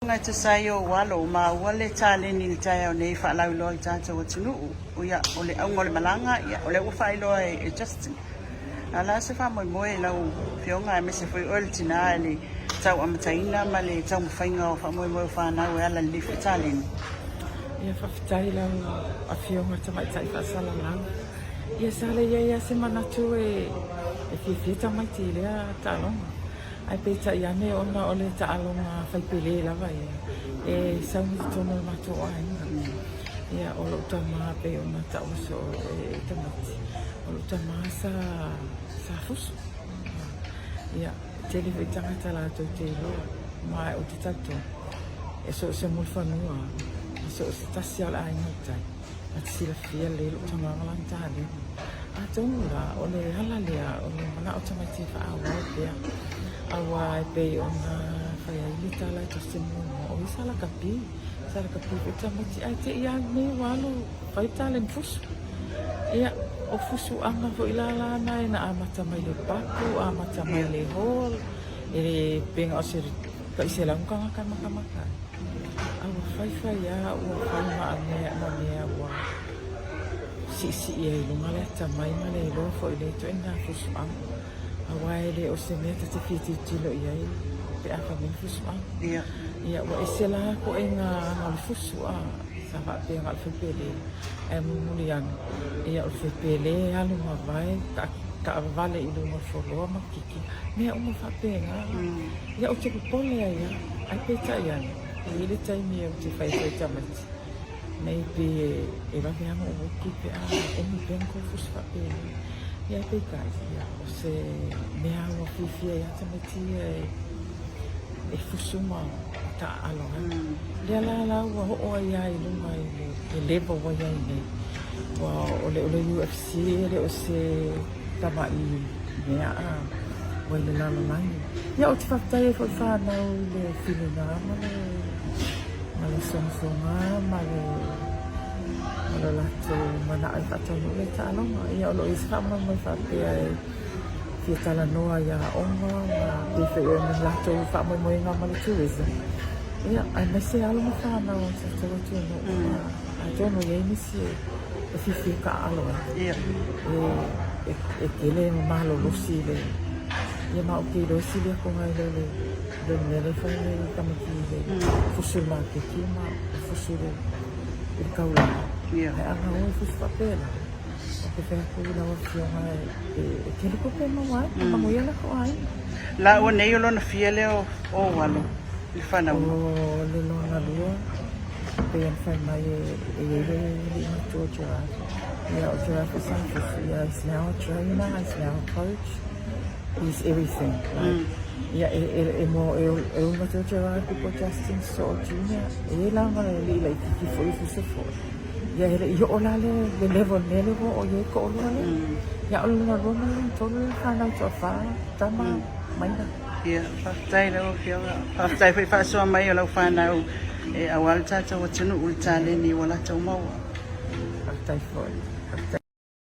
Ngai te saio walo ma wale taleni ni tai au nei Faalauiloa i tatou atunuu o ia o le aunga o le malanga ia o le ua Faalauiloa e Justin. Ala se wha moe lau fionga e mese fwy oil tina e le tau amataina ma le tau mawhainga o wha moe o fanau e ala li fwy taleni. Ia whawhitai lau a fionga tamaitai whaasala lau. Ia sale ia se manatu e fiafia tamaiti lea taaloga. Ai peitai ane ona o le taaloga faipele lava ia. E sauni tono le matua ainga. Ia o lo tama pe ona tauso e tamaiti. O lo tama sa fusu. Ia tele fai tagata latou te loa. Ma o te tatou. E so se mulfanua. So se tasi ala ainga tai. Ati sila fia le lo tama malantane. Atunuu la o le hala lea o le mana o tamaiti whaawai pea. Awa e pei ona whaiaili tala e tose mua. O i sala kapi pe tamaiti. Ai te ia me walo whai tale ni fusu. Ia o fusu anga fo ilala na e na amata mai le paku, amata mai le hol. E le penga o se kaise launga kamaka. Awa whai a ua whai ma mea ua si ia i lunga le tamai ma le loa fo i le to ina fusu anga. Awa e le o se mea te fiti tilo ia i pe afa me fusu anga. Ia ua e se la ko e ngā le fusu a sa faapea ngā le whepele e mumuli anga. Ia o le whepele alu ma vai ka avale i lunga foloa ma kiki. Mea o ma faapea ngā. Ia o te kupole a ia ai peitai anga. I le taimi e o te whai tamati. Nei pe e wahi anga o ki pe a e mi penko fusu faapea. Ia peitai ia o se mea ua fiafia ia tamati e fusu ma ta aloha. Lea la ua ho'o ia i lunga i levo wa ia i nei. Wa o le UFC le o se tama i mea a wa le lalolagi. Ia o te whaktai e fo fanau le whilunga ma le sonfonga ma le lato mana ai fatonu le taaloga. Ia o lo i se whamau mai faapea e fia talanoa ia onga ma pefe o le lato whamau mai ngā ma le tourism. Ia ai mai se alo ma whanau o te tautonu. A tono iei nisi e fifi ka aloa. E kele mahalo losi le. Ia ma o ke losi le ako ngai le nere whai le kamaki le fusu la ke ki ma fusu le kaulaga. E anga o e fusu faapea. O ke whea kou lawa fionga e kele ko pe mawai. Mamuia na ko ai. La ua nei o lona fia leo o walo. I fanau. O le lona lua. Pe an whai mai e le matua o giraffe. Ia o giraffe is fusu. Ia is now a trainer, is now a coach. He's everything. Ia e mo e unga tō giraffe po Justin so Junior. E langa li la i kiki fo i fusu fo. Ia hele i o la le level nele ho o ye ko olua le. Ia o luna rona le tolu le fanau tō tama maina. Ia, whaktai lau fionga. Whaktai whi whaasua mai o lau whanau e awal tātou atunuu i taleni wala tau maua. Whaktai fo.